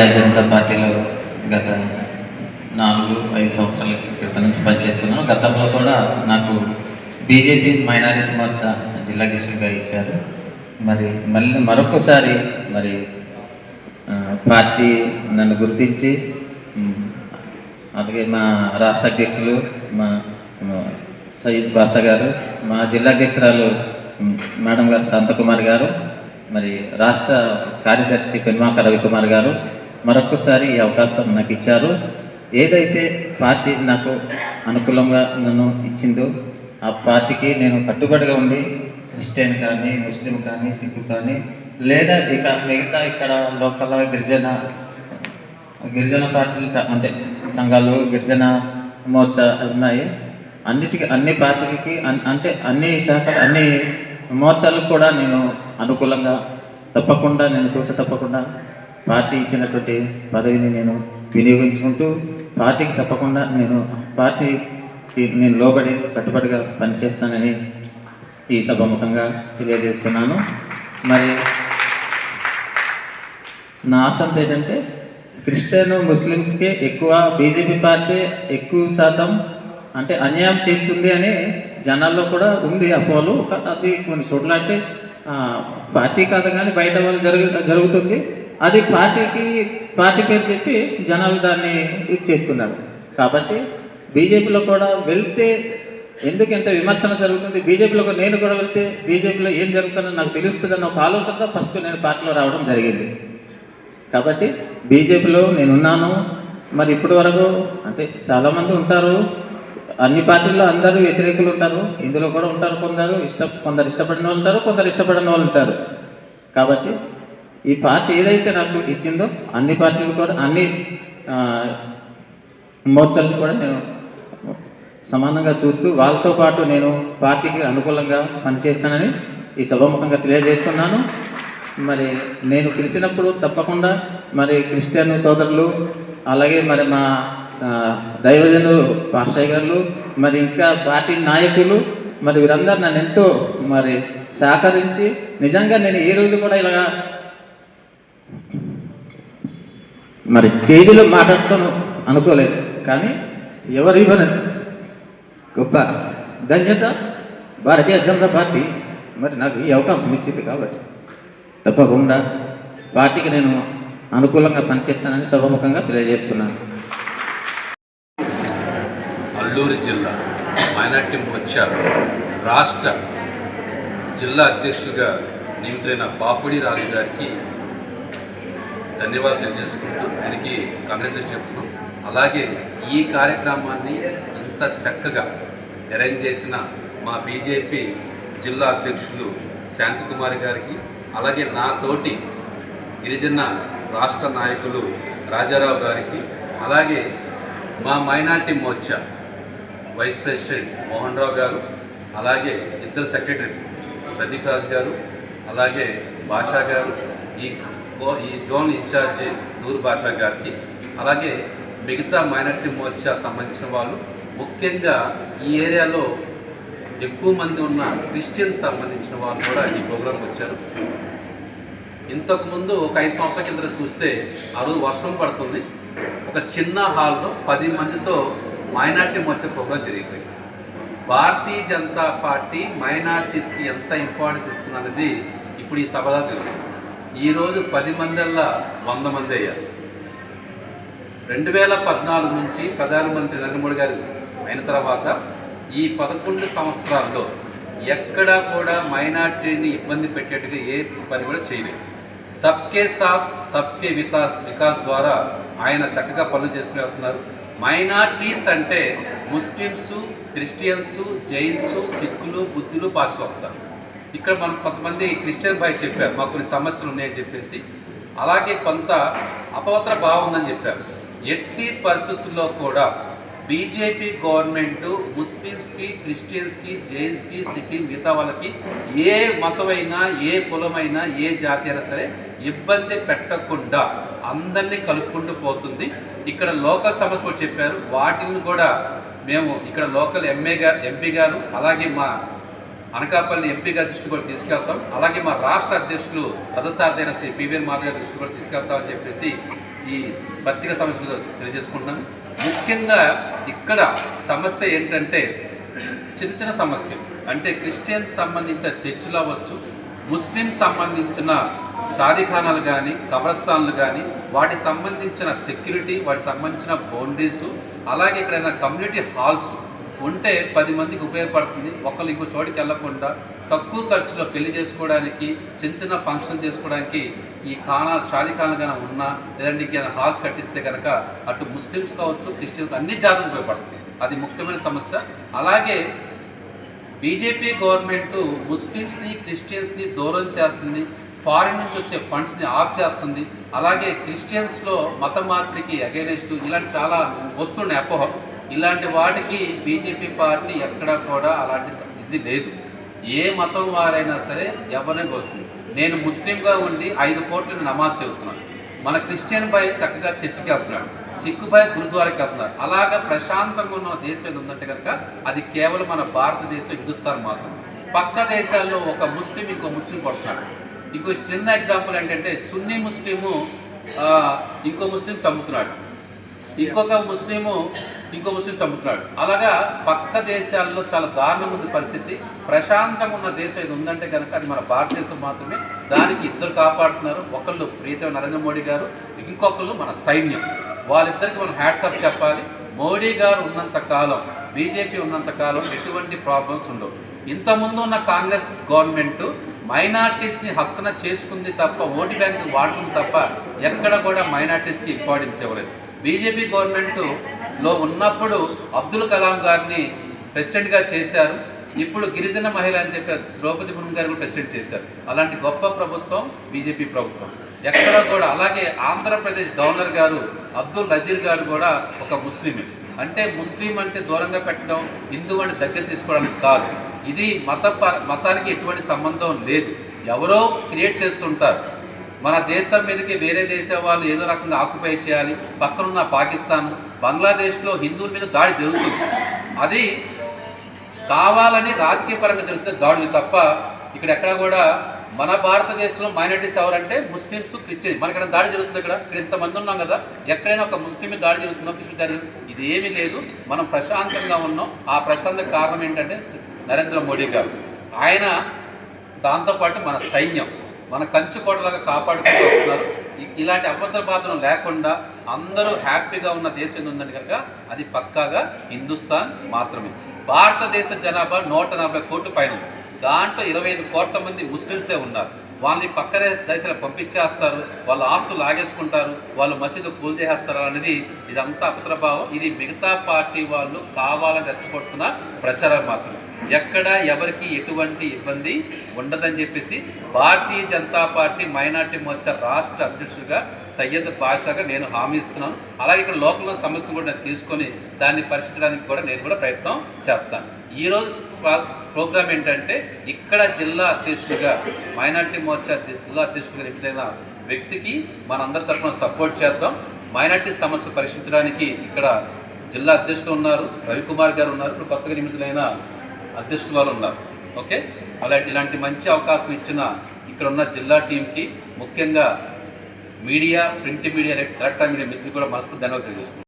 భారతీయ జనతా పార్టీలో గత 4-5 సంవత్సరాల క్రితం నుంచి పనిచేస్తున్నాను. గతంలో కూడా నాకు బీజేపీ మైనారిటీ మోర్చా జిల్లా అధ్యక్షుడిగా ఇచ్చారు. మళ్ళీ మరొకసారి పార్టీ నన్ను గుర్తించి అలాగే మా రాష్ట్ర అధ్యక్షులు మా సయ్యద్ బాషా గారు, మా జిల్లా అధ్యక్షురాలు మేడం గారు శాంతకుమార్ గారు, రాష్ట్ర కార్యదర్శి పెన్మాక రవికుమార్ గారు మరొకసారి ఈ అవకాశం నాకు ఇచ్చారు. ఏదైతే పార్టీ నాకు అనుకూలంగా నన్ను ఇచ్చిందో ఆ పార్టీకి నేను కట్టుబడిగా ఉండి క్రిస్టియన్ కానీ, ముస్లిం కానీ, సిక్కు కానీ, లేదా ఇక మిగతా ఇక్కడ లోకల్ గిరిజన పార్టీలు అంటే సంఘాలు, గిరిజన మోర్చా ఉన్నాయి. అన్ని పార్టీలకి అంటే అన్ని శాఖలు, అన్ని మోర్చాలకు కూడా నేను అనుకూలంగా తప్పకుండా పార్టీ ఇచ్చినటువంటి పదవిని నేను వినియోగించుకుంటూ పార్టీకి తప్పకుండా పార్టీకి నేను లోబడి కట్టుబడిగా పనిచేస్తానని ఈ సభాముఖంగా తెలియజేస్తున్నాను. నా ఆశంత ఏంటంటే క్రిస్టియన్ ముస్లిమ్స్కి ఎక్కువ బీజేపీ పార్టీ ఎక్కువ శాతం అంటే అన్యాయం చేస్తుంది అని జనాల్లో కూడా ఉంది అపోహలు. అది కొన్ని చోట్ల అంటే పార్టీ కాదు కానీ బయట వాళ్ళు జరుగుతుంది. అది పార్టీ పేరు చెప్పి జనాలు దాన్ని ఇది చేస్తున్నారు. కాబట్టి బీజేపీలో కూడా వెళ్తే ఎందుకు ఎంత విమర్శన జరుగుతుంది, బీజేపీలో నేను కూడా వెళ్తే బీజేపీలో ఏం జరుగుతుందో నాకు తెలుస్తుందన్న ఒక ఆలోచనతో ఫస్ట్ నేను పార్టీలో రావడం జరిగింది. కాబట్టి బీజేపీలో నేనున్నాను. ఇప్పటి వరకు అంటే చాలామంది ఉంటారు, అన్ని పార్టీల్లో అందరూ వ్యతిరేకులు ఉంటారు, ఇందులో కూడా ఉంటారు. కొందరు ఇష్టపడిన వాళ్ళు ఉంటారు, కొందరు ఇష్టపడిన వాళ్ళు ఉంటారు. కాబట్టి ఈ పార్టీ ఏదైతే నాకు ఇచ్చిందో అన్ని పార్టీలు కూడా, అన్ని మోర్చాలను కూడా నేను సమానంగా చూస్తూ వాళ్ళతో పాటు నేను పార్టీకి అనుకూలంగా పనిచేస్తానని ఈ సభాముఖంగా తెలియజేస్తున్నాను. నేను పిలిచినప్పుడు తప్పకుండా క్రిస్టియన్ సోదరులు, అలాగే మా దైవజనులు పాస్టర్ గారు, ఇంకా పార్టీ నాయకులు వీరందరూ నన్ను ఎంతో సహకరించి, నిజంగా నేను ఏ రోజు కూడా ఇలాగా కేజీలో మాట్లాడుతాను అనుకోలేదు. కానీ ఎవరు గొప్ప ధన్యత భారతీయ జనతా పార్టీ నాకు ఈ అవకాశం ఇచ్చింది. కాబట్టి తప్పకుండా పార్టీకి నేను అనుకూలంగా పనిచేస్తానని సభాముఖంగా తెలియజేస్తున్నాను. అల్లూరి జిల్లా మైనార్టీ మోర్చా రాష్ట్ర జిల్లా అధ్యక్షుడిగా నియమితులైన పాపిడి రాజు గారికి ధన్యవాదాలు తెలియజేసుకుంటూ ఆయనకి కంగ్రాచులేషన్ చెప్తున్నాం. అలాగే ఈ కార్యక్రమాన్ని ఇంత చక్కగా అరేంజ్ చేసిన మా బీజేపీ జిల్లా అధ్యక్షులు శాంతకుమారి గారికి, అలాగే నాతోటి గిరిజన రాష్ట్ర నాయకులు రాజారావు గారికి, అలాగే మా minority Morcha vice president Mohan Rao గారు, అలాగే ఇద్దరు సెక్రటరీ ప్రదీప్ రాజు గారు, అలాగే బాషా గారు, ఈ జోన్ ఇన్ఛార్జి నూరు బాషా గారికి, అలాగే మిగతా మైనార్టీ మోర్చా సంబంధించిన వాళ్ళు, ముఖ్యంగా ఈ ఏరియాలో ఎక్కువ మంది ఉన్న క్రిస్టియన్స్ సంబంధించిన వాళ్ళు కూడా ఈ ప్రోగ్రాంకి వచ్చారు. ఇంతకుముందు ఒక 5 సంవత్సరాల కింద చూస్తే ఆ రోజు వర్షం పడుతుంది, ఒక చిన్న హాల్లో 10 మందితో మైనార్టీ మోర్చా ప్రోగ్రాం జరిగిపోయింది. భారతీయ జనతా పార్టీ మైనార్టీస్కి ఎంత ఇంపార్టెన్స్ ఇస్తుంది అనేది ఇప్పుడు ఈ సభలో తెలుస్తుంది. ఈరోజు 10 మందిల్లా 100 మంది అయ్యారు. 2014 నుంచి ప్రధానమంత్రి నరేంద్ర మోడీ గారు అయిన తర్వాత ఈ 11 సంవత్సరాల్లో ఎక్కడా కూడా మైనార్టీని ఇబ్బంది పెట్టేట్టుగా ఏ పని కూడా చేయలేదు. సబ్కే సాత్ సబ్కే వికాస్ ద్వారా ఆయన చక్కగా పనులు చేసుకుని వెళ్తున్నారు. మైనార్టీస్ అంటే ముస్లిమ్స్, క్రిస్టియన్స్, జైన్స్, సిక్కులు, బుద్ధులు, పార్సీలు వస్తారు. ఇక్కడ మనం కొంతమంది క్రిస్టియన్ భాయ్ చెప్పారు మాకు కొన్ని సమస్యలు ఉన్నాయని చెప్పేసి, అలాగే కొంత అపవిత్ర భావం ఉందని చెప్పారు. ఎట్టి పరిస్థితుల్లో కూడా బీజేపీ గవర్నమెంట్ ముస్లిమ్స్కి, క్రిస్టియన్స్కి, జైన్స్కి, సిక్కి, మిగతా వాళ్ళకి ఏ మతమైనా, ఏ కులమైనా, ఏ జాతి అయినా సరే ఇబ్బంది పెట్టకుండా అందరినీ కలుపుకుంటూ పోతుంది. ఇక్కడ లోకల్ సమస్య కూడా చెప్పారు, వాటిని కూడా మేము ఇక్కడ లోకల్ ఎంపీ గారు, అలాగే మా అనకాపల్లి ఎంపీ గారి దృష్టి కూడా తీసుకెళ్తాం, అలాగే మా రాష్ట్ర అధ్యక్షులు రథసారథైన శ్రీ పివిఎన్ మాధవ్ గారి దృష్టి కూడా తీసుకెళ్తామని చెప్పేసి ఈ పత్రిక సమస్యలు తెలియజేసుకుంటున్నాను. ముఖ్యంగా ఇక్కడ సమస్య ఏంటంటే చిన్న చిన్న సమస్య, అంటే క్రిస్టియన్స్ సంబంధించిన చర్చిలు అవ్వచ్చు, ముస్లిం సంబంధించిన షాదీఖానాలు కానీ కబ్రస్థాన్లు కానీ వాటికి సంబంధించిన సెక్యూరిటీ, వాటికి సంబంధించిన బౌండరీసు, అలాగే ఎక్కడైనా కమ్యూనిటీ హాల్స్ ఉంటే 10 మందికి ఉపయోగపడుతుంది. ఒకళ్ళు ఇంకో చోటికి వెళ్లకుండా తక్కువ ఖర్చులో పెళ్లి చేసుకోవడానికి, చిన్న చిన్న ఫంక్షన్ చేసుకోవడానికి ఈ షాదీఖానాలు కానీ ఉన్నా, లేదంటే ఇంకేమైనా హాల్స్ కట్టిస్తే కనుక అటు ముస్లిమ్స్ కావచ్చు, క్రిస్టియన్స్ అన్ని జాతులు ఉపయోగపడుతుంది. అది ముఖ్యమైన సమస్య. అలాగే బీజేపీ గవర్నమెంట్ ముస్లిమ్స్ని క్రిస్టియన్స్ని దూరం చేస్తుంది, ఫారిన్ నుంచి వచ్చే ఫండ్స్ని ఆఫ్ చేస్తుంది. అలాగే క్రిస్టియన్స్లో మత మార్పిడికి అగైనెస్ట్ ఇలాంటి చాలా వస్తున్నాయి అపోహ. ఇలాంటి వాటికి బీజేపీ పార్టీ ఎక్కడా కూడా అలాంటి ఇది లేదు. ఏ మతం వారైనా సరే ఎవరిని వస్తుంది. నేను ముస్లింగా ఉండి 5 కోట్లు నమాజ్ చదువుతున్నాను, మన క్రిస్టియన్ బాయ్ చక్కగా చర్చికి వెళ్తున్నాడు, సిక్కు బాయ్ గురుద్వారాకి వెళ్తున్నారు. అలాగా ప్రశాంతంగా ఉన్న దేశం ఉందంటే కనుక అది కేవలం మన భారతదేశం, హిందుస్థాన్ మాత్రం. పక్క దేశాల్లో ఒక ముస్లిం ఇంకో ముస్లిం కొడుతున్నాడు. ఇంకో చిన్న ఎగ్జాంపుల్ ఏంటంటే సున్నీ ముస్లిము ఇంకో ముస్లిం చంపుతున్నాడు, ఇంకొక ముస్లిము ఇంకో ముస్లిం చంపుతున్నాడు. అలాగా పక్క దేశాల్లో చాలా దారుణంగా ఉంది పరిస్థితి. ప్రశాంతంగా ఉన్న దేశం ఇది ఉందంటే కనుక అది మన భారతదేశం మాత్రమే. దానికి ఇద్దరు కాపాడుతున్నారు, ఒకళ్ళు ప్రీతం నరేంద్ర మోడీ గారు, ఇంకొకళ్ళు మన సైన్యం. వాళ్ళిద్దరికి మనం హ్యాట్సాప్ చెప్పాలి. మోడీ గారు ఉన్నంత కాలం, బీజేపీ ఉన్నంత కాలం ఎటువంటి ప్రాబ్లమ్స్ ఉండవు. ఇంతకుముందు ఉన్న కాంగ్రెస్ గవర్నమెంట్ మైనార్టీస్ని హక్కున చేర్చుకుంది తప్ప, ఓటు బ్యాంకు వాడుతుంది తప్ప ఎక్కడ కూడా మైనార్టీస్కి ఇంపార్టెన్స్ ఇవ్వలేదు. బీజేపీ గవర్నమెంట్లో ఉన్నప్పుడు అబ్దుల్ కలాం గారిని ప్రెసిడెంట్గా చేశారు. ఇప్పుడు గిరిజన మహిళ అని చెప్పి ద్రౌపది ముర్ము గారు కూడా ప్రెసిడెంట్ చేశారు. అలాంటి గొప్ప ప్రభుత్వం బీజేపీ ప్రభుత్వం ఎక్కడ కూడా. అలాగే ఆంధ్రప్రదేశ్ గవర్నర్ గారు అబ్దుల్ నజీర్ గారు కూడా ఒక ముస్లిమే. అంటే ముస్లిం అంటే దూరంగా పెట్టడం, హిందూ అంటే దగ్గర తీసుకోవడానికి కాదు. ఇది మతానికి ఎటువంటి సంబంధం లేదు. ఎవరో క్రియేట్ చేస్తుంటారు. మన దేశం మీదకి వేరే దేశం వాళ్ళు ఏదో రకంగా ఆక్యుపై చేయాలి. పక్కనున్న పాకిస్తాన్, బంగ్లాదేశ్లో హిందువుల మీద దాడి జరుగుతుంది. అది కావాలని రాజకీయ పరంగా జరుగుతున్న దాడులు తప్ప ఇక్కడ ఎక్కడ కూడా మన భారతదేశంలో మైనారిటీస్ ఎవరంటే ముస్లిమ్స్, క్రిస్టియన్. మనకి దాడి జరుగుతుంది. ఇక్కడ ఇంతమంది ఉన్నాం కదా, ఎక్కడైనా ఒక ముస్లిం దాడి జరుగుతుందో, క్రిస్టియన్ జరిగింది, ఇది ఏమీ లేదు. మనం ప్రశాంతంగా ఉన్నాం. ఆ ప్రశాంత కారణం ఏంటంటే నరేంద్ర మోడీ గారు. ఆయన దాంతోపాటు మన సైన్యం మన కంచుకోటలాగా కాపాడుకుంటూ వస్తున్నారు. ఇలాంటి అభద్రబాధలు లేకుండా అందరూ హ్యాపీగా ఉన్న దేశం ఉందండి కనుక అది పక్కాగా హిందుస్థాన్ మాత్రమే. భారతదేశ జనాభా 140 కోట్ల పైన, దాంట్లో 25 కోట్ల మంది ముస్లిమ్సే ఉన్నారు. వాళ్ళని పక్క దేశాలకు పంపించేస్తారు, వాళ్ళ ఆస్తులు లాగేసుకుంటారు, వాళ్ళు మసీదు కూల్చేస్తారు అనేది ఇదంతా అపద్రభావం. ఇది మిగతా పార్టీ వాళ్ళు కావాలని రెచ్చగొడుతున్న ప్రచారం మాత్రమే. ఎక్కడ ఎవరికి ఎటువంటి ఇబ్బంది ఉండదని చెప్పేసి భారతీయ జనతా పార్టీ మైనార్టీ మోర్చా రాష్ట్ర అధ్యక్షుడిగా సయ్యద్ బాషాగా నేను హామీ ఇస్తున్నాను. అలాగే ఇక్కడ లోకల్ సమస్యలు కూడా నేను తీసుకొని దాన్ని పరిష్కరించడానికి కూడా నేను కూడా ప్రయత్నం చేస్తాను. ఈరోజు ప్రోగ్రాం ఏంటంటే ఇక్కడ జిల్లా అధ్యక్షుడిగా, మైనార్టీ మోర్చా జిల్లా అధ్యక్షుడిగా ఎన్నికైన వ్యక్తికి మనందరి తరఫున సపోర్ట్ చేద్దాం. మైనార్టీ సమస్యలు పరిష్కరించడానికి ఇక్కడ జిల్లా అధ్యక్షుడు ఉన్నారు, రవికుమార్ గారు ఉన్నారు, ఇప్పుడు కొత్తగా నియమితులైన అధ్యక్షులు వారు ఉన్నారు. ఓకే, ఇలాంటి మంచి అవకాశం ఇచ్చిన ఇక్కడ ఉన్న జిల్లా టీంకి, ముఖ్యంగా media, print media, electronic media మిత్రులు కూడా మనస్ఫూర్తి ధన్యవాదాలు తెలియజేస్తున్నాను.